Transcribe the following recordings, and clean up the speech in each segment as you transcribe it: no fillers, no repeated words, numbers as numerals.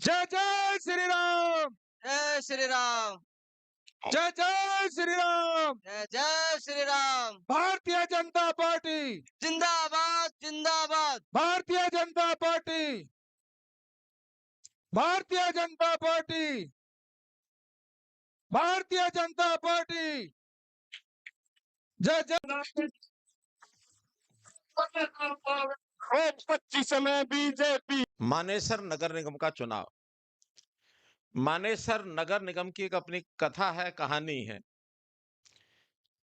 जय जय श्री राम। जय श्री राम। जय जय श्री राम। जय जय श्री राम। भारतीय जनता पार्टी जिंदाबाद जिंदाबाद। Bharatiya Janata party Bharatiya Janata party Bharatiya Janata party. जय जय। 25 में बीजेपी। मानेसर नगर निगम का चुनाव। मानेसर नगर निगम की एक अपनी कथा है, कहानी है।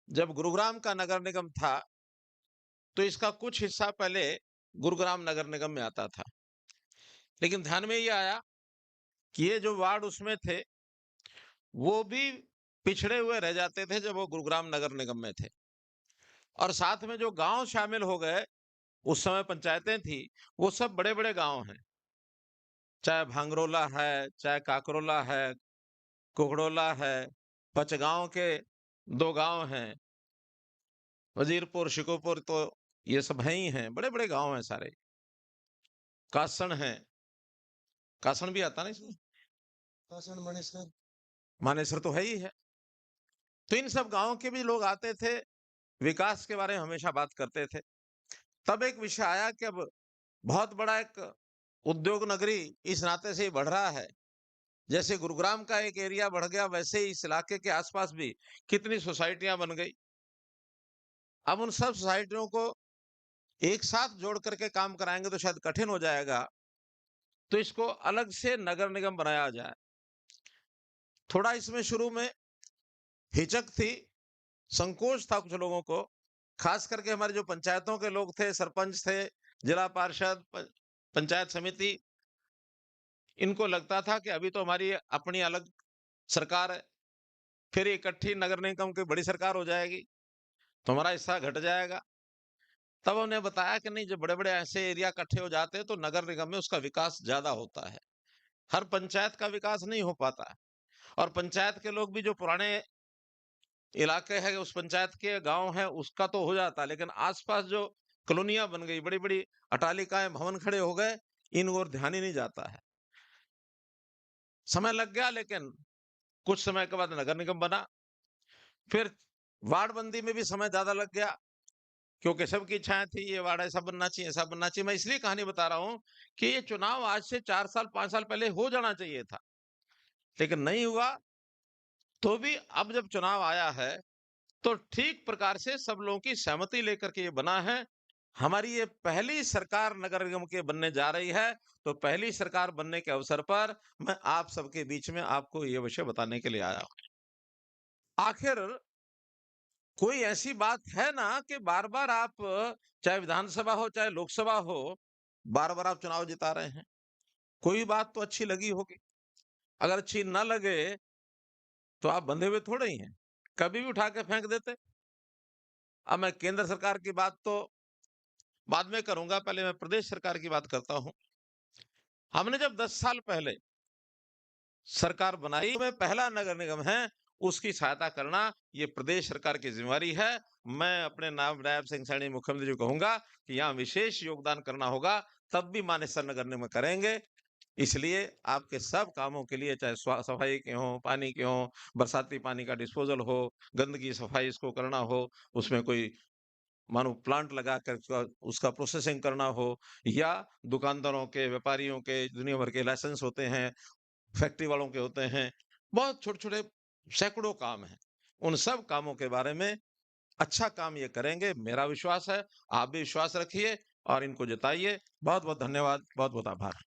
जब गुरुग्राम का नगर निगम था तो इसका कुछ हिस्सा पहले गुरुग्राम नगर निगम में आता था, लेकिन ध्यान में ये आया कि ये जो वार्ड उसमें थे वो भी पिछड़े हुए रह जाते थे जब वो गुरुग्राम नगर निगम में थे, और साथ में जो गांव शामिल हो गए, उस समय पंचायतें थी, वो सब बड़े बड़े गांव हैं। चाहे भांगरोला है, चाहे काकरोला है, कुकड़ोला है, पचगांव के 2 गांव हैं, वजीरपुर, शिकोपुर, तो ये सब हैं ही हैं, बड़े बड़े गांव हैं सारे। कासण है, कासण भी आता ना इसमें, कासण मणेसर मानेसर तो है ही है। तो इन सब गांवों के भी लोग आते थे, विकास के बारे में हमेशा बात करते थे। तब एक विषय आया कि अब बहुत बड़ा एक उद्योग नगरी इस नाते से ही बढ़ रहा है। जैसे गुरुग्राम का एक एरिया बढ़ गया, वैसे ही इस इलाके के आसपास भी कितनी सोसाइटियां बन गई। अब उन सब सोसाइटियों को एक साथ जोड़ करके काम कराएंगे तो शायद कठिन हो जाएगा, तो इसको अलग से नगर निगम बनाया जाए। थोड़ा इसमें शुरू में हिचक थी, संकोच था कुछ लोगों को, खास करके हमारे जो पंचायतों के लोग थे, सरपंच थे, जिला पार्षद, पंचायत समिति, इनको लगता था कि अभी तो हमारी अपनी अलग सरकार है, फिर इकट्ठी नगर निगम की बड़ी सरकार हो जाएगी तो हमारा हिस्सा घट जाएगा। तब उन्हें बताया कि नहीं, जब बड़े बड़े ऐसे एरिया इकट्ठे हो जाते हैं तो नगर निगम में उसका विकास ज्यादा होता है। हर पंचायत का विकास नहीं हो पाता, और पंचायत के लोग भी जो पुराने इलाके हैं, उस पंचायत के गांव है, उसका तो हो जाता, लेकिन आसपास जो कॉलोनियां बन गई, बड़ी बड़ी अट्टालिकाएं, भवन खड़े हो गए, इन ओर ध्यान ही नहीं जाता है। समय लग गया, लेकिन कुछ समय के बाद नगर निगम बना। फिर वार्ड बंदी में भी समय ज्यादा लग गया, क्योंकि सबकी इच्छाएं थी, ये वार्ड ऐसा बनना चाहिए, ऐसा बनना चाहिए। मैं इसलिए कहानी बता रहा हूं कि ये चुनाव आज से 4 साल 5 साल पहले हो जाना चाहिए था, लेकिन नहीं हुआ। तो भी अब जब चुनाव आया है तो ठीक प्रकार से सब लोगों की सहमति लेकर के ये बना है। हमारी ये पहली सरकार नगर निगम के बनने जा रही है, तो पहली सरकार बनने के अवसर पर मैं आप सबके बीच में आपको ये विषय बताने के लिए आया हूं। आखिर कोई ऐसी बात है ना कि बार-बार आप, चाहे विधानसभा हो, चाहे लोकसभा हो, बार-बार आप चुनाव जिता रहे हैं। कोई बात तो अच्छी लगी होगी। अगर अच्छी ना लगे तो आप बंधे हुए थोड़े ही हैं, कभी भी उठा के फेंक देते। अब मैं केंद्र सरकार की बात तो बाद में करूंगा, पहले मैं प्रदेश सरकार की बात करता हूं। हमने जब 10 साल पहले सरकार बनाई, में पहला नगर निगम है, उसकी सहायता करना ये प्रदेश सरकार की जिम्मेवारी है। मैं अपने नायब सिंह सैनी मुख्यमंत्री जी को कहूंगा कि यहाँ विशेष योगदान करना होगा, तब भी मानेसर नगर निगम करेंगे। इसलिए आपके सब कामों के लिए, चाहे सफाई के हों, पानी के हों, बरसाती पानी का डिस्पोजल हो, गंदगी सफाई इसको करना हो, उसमें कोई मानो प्लांट लगा कर उसका प्रोसेसिंग करना हो, या दुकानदारों के, व्यापारियों के दुनिया भर के लाइसेंस होते हैं, फैक्ट्री वालों के होते हैं, बहुत छोटे-छोटे सैकड़ों काम हैं। उन सब कामों के बारे में अच्छा काम ये करेंगे, मेरा विश्वास है। आप भी विश्वास रखिए और इनको जिताइए। बहुत-बहुत धन्यवाद, बहुत-बहुत आभार।